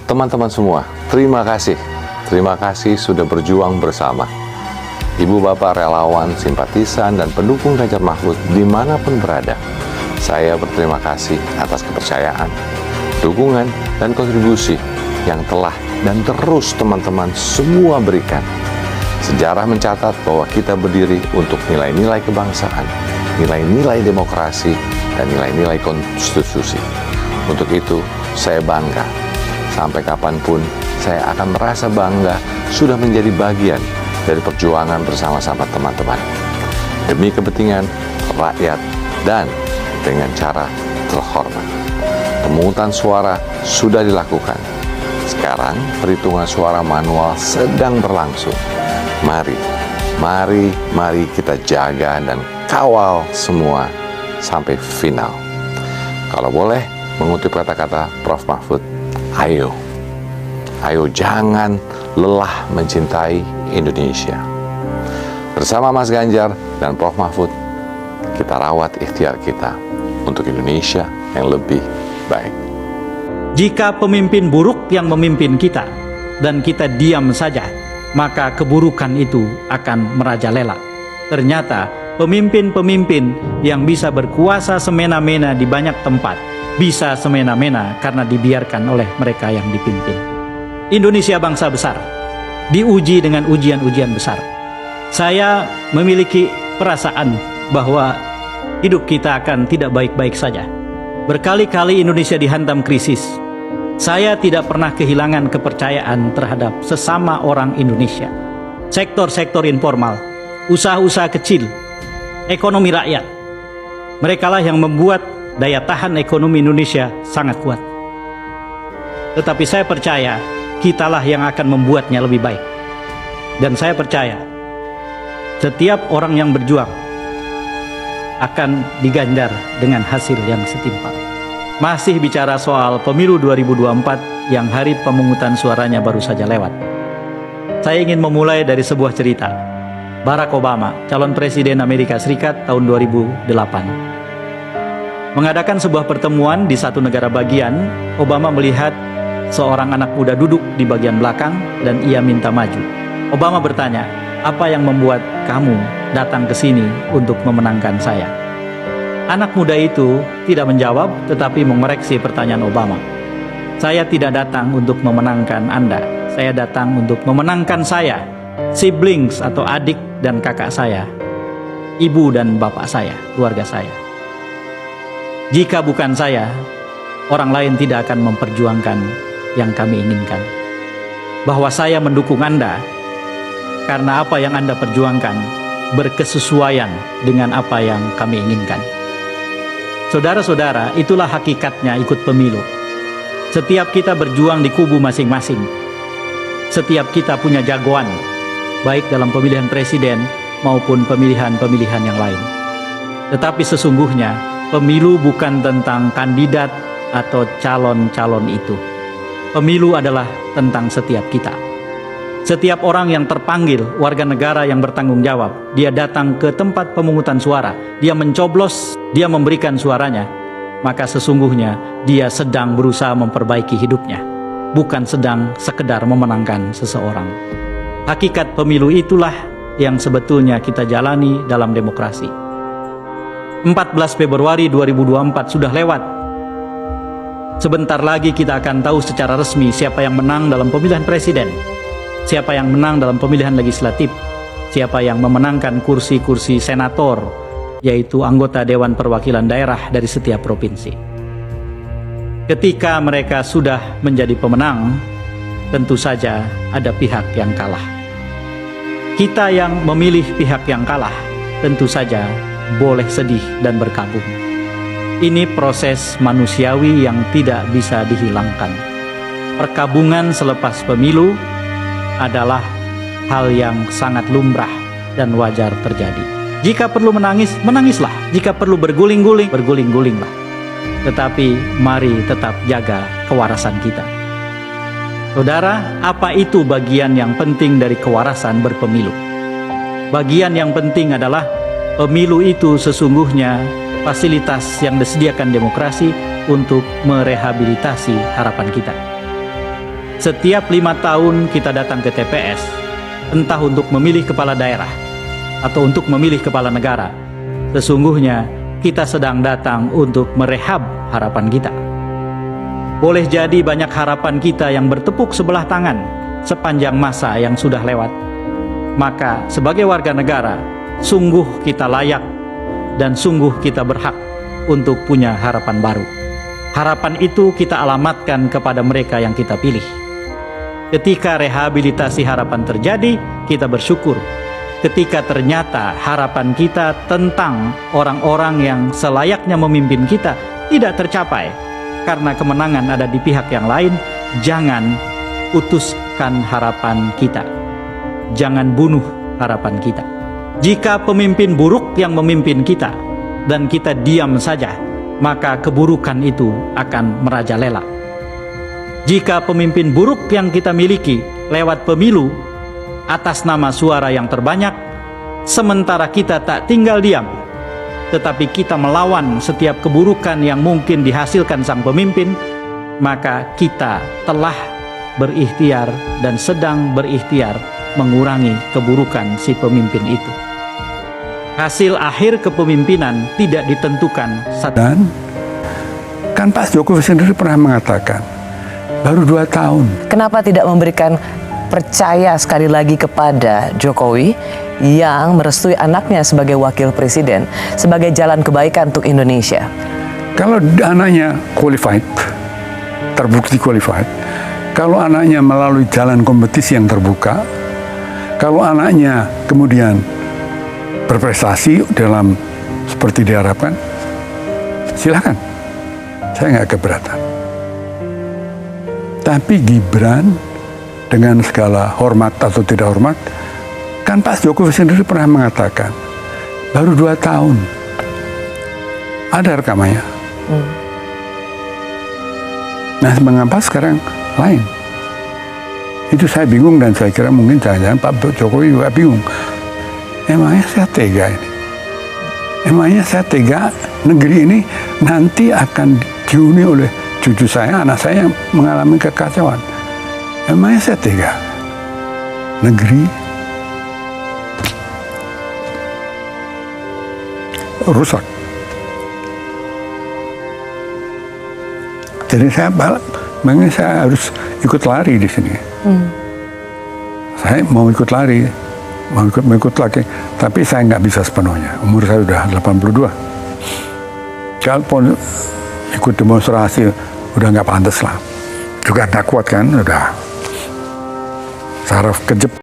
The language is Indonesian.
Teman-teman semua, terima kasih. Terima kasih sudah berjuang bersama. Ibu bapak relawan, simpatisan, dan pendukung Ganjar Mahfud dimanapun berada. Saya berterima kasih atas kepercayaan, dukungan, dan kontribusi yang telah dan terus teman-teman semua berikan. Sejarah mencatat bahwa kita berdiri untuk nilai-nilai kebangsaan, nilai-nilai demokrasi, dan nilai-nilai konstitusi. Untuk itu, saya bangga. Sampai kapanpun, saya akan merasa bangga sudah menjadi bagian dari perjuangan bersama-sama teman-teman. Demi kepentingan rakyat dan dengan cara terhormat. Pemungutan suara sudah dilakukan. Sekarang perhitungan suara manual sedang berlangsung. Mari kita jaga dan kawal semua sampai final. Kalau boleh mengutip kata-kata Prof. Mahfud, ayo jangan lelah mencintai Indonesia. Bersama Mas Ganjar dan Prof. Mahfud, kita rawat ikhtiar kita untuk Indonesia yang lebih baik. Jika pemimpin buruk yang memimpin kita dan kita diam saja, maka keburukan itu akan merajalela. Ternyata pemimpin-pemimpin yang bisa berkuasa semena-mena di banyak tempat bisa semena-mena karena dibiarkan oleh mereka yang dipimpin. Indonesia bangsa besar, diuji dengan ujian-ujian besar. Saya memiliki perasaan bahwa hidup kita akan tidak baik-baik saja. Berkali-kali Indonesia dihantam krisis. Saya tidak pernah kehilangan kepercayaan terhadap sesama orang Indonesia. Sektor-sektor informal, usaha-usaha kecil, ekonomi rakyat. Merekalah yang membuat daya tahan ekonomi Indonesia sangat kuat. Tetapi saya percaya kitalah yang akan membuatnya lebih baik. Dan saya percaya setiap orang yang berjuang akan diganjar dengan hasil yang setimpal. Masih bicara soal pemilu 2024 yang hari pemungutan suaranya baru saja lewat. Saya ingin memulai dari sebuah cerita. Barack Obama, calon presiden Amerika Serikat tahun 2008. Mengadakan sebuah pertemuan di satu negara bagian, Obama melihat seorang anak muda duduk di bagian belakang dan ia minta maju. Obama bertanya, "Apa yang membuat kamu datang ke sini untuk memenangkan saya?" Anak muda itu tidak menjawab tetapi mengoreksi pertanyaan Obama. "Saya tidak datang untuk memenangkan Anda. Saya datang untuk memenangkan saya, siblings atau adik dan kakak saya, ibu dan bapak saya, keluarga saya. Jika bukan saya, orang lain tidak akan memperjuangkan yang kami inginkan. Bahwa saya mendukung Anda karena apa yang Anda perjuangkan berkesesuaian dengan apa yang kami inginkan." Saudara-saudara, itulah hakikatnya ikut pemilu. Setiap kita berjuang di kubu masing-masing. Setiap kita punya jagoan, baik dalam pemilihan presiden maupun pemilihan-pemilihan yang lain. Tetapi sesungguhnya, pemilu bukan tentang kandidat atau calon-calon itu. Pemilu adalah tentang setiap kita. Setiap orang yang terpanggil, warga negara yang bertanggung jawab, dia datang ke tempat pemungutan suara, dia mencoblos, dia memberikan suaranya, maka sesungguhnya dia sedang berusaha memperbaiki hidupnya, bukan sedang sekedar memenangkan seseorang. Hakikat pemilu itulah yang sebetulnya kita jalani dalam demokrasi. 14 Februari 2024 sudah lewat. Sebentar lagi kita akan tahu secara resmi siapa yang menang dalam pemilihan presiden, siapa yang menang dalam pemilihan legislatif, siapa yang memenangkan kursi-kursi senator, yaitu anggota Dewan Perwakilan Daerah dari setiap provinsi. Ketika mereka sudah menjadi pemenang, tentu saja ada pihak yang kalah. Kita yang memilih pihak yang kalah, tentu saja boleh sedih dan berkabung. Ini proses manusiawi yang tidak bisa dihilangkan. Perkabungan selepas pemilu adalah hal yang sangat lumrah dan wajar terjadi. Jika perlu menangis, menangislah. Jika perlu berguling-guling, berguling-gulinglah. Tetapi mari tetap jaga kewarasan kita. Saudara, apa itu bagian yang penting dari kewarasan berpemilu? Bagian yang penting adalah pemilu itu sesungguhnya fasilitas yang disediakan demokrasi untuk merehabilitasi harapan kita. Setiap 5 tahun kita datang ke TPS, entah untuk memilih kepala daerah atau untuk memilih kepala negara. Sesungguhnya kita sedang datang untuk merehab harapan kita. Boleh jadi banyak harapan kita yang bertepuk sebelah tangan sepanjang masa yang sudah lewat. Maka sebagai warga negara, sungguh kita layak dan sungguh kita berhak untuk punya harapan baru. Harapan itu kita alamatkan kepada mereka yang kita pilih. Ketika rehabilitasi harapan terjadi, kita bersyukur. Ketika ternyata harapan kita tentang orang-orang yang selayaknya memimpin kita tidak tercapai karena kemenangan ada di pihak yang lain, jangan putuskan harapan kita. Jangan bunuh harapan kita. Jika pemimpin buruk yang memimpin kita dan kita diam saja, maka keburukan itu akan merajalela. Jika pemimpin buruk yang kita miliki lewat pemilu atas nama suara yang terbanyak, sementara kita tak tinggal diam, tetapi kita melawan setiap keburukan yang mungkin dihasilkan sang pemimpin, maka kita telah berikhtiar dan sedang berikhtiar mengurangi keburukan si pemimpin itu. Hasil akhir kepemimpinan tidak ditentukan Dan kan Pak Jokowi sendiri pernah mengatakan, baru 2 tahun. Kenapa tidak memberikan percaya sekali lagi kepada Jokowi yang merestui anaknya sebagai wakil presiden, sebagai jalan kebaikan untuk Indonesia? Kalau anaknya qualified, terbukti qualified, kalau anaknya melalui jalan kompetisi yang terbuka, kalau anaknya kemudian berprestasi dalam seperti diharapkan, silakan, saya nggak keberatan. Tapi Gibran dengan segala hormat atau tidak hormat, kan Pak Jokowi sendiri pernah mengatakan, baru 2 tahun, ada rekamannya. Nah, mengapa sekarang lain? Itu saya bingung dan saya kira mungkin jangan-jangan Pak Jokowi juga bingung. Emangnya saya tega ini? Emangnya saya tega negeri ini nanti akan dihuni oleh cucu saya, anak saya yang mengalami kekacauan? Emangnya saya tega? Negeri rusak. Jadi memang saya harus ikut lari di sini. Saya mau ikut lari, mau ikut lagi, tapi saya nggak bisa sepenuhnya. Umur saya udah 82. Kalau ikut demonstrasi udah nggak pantas lah. Juga nggak kuat kan, udah saraf kejep.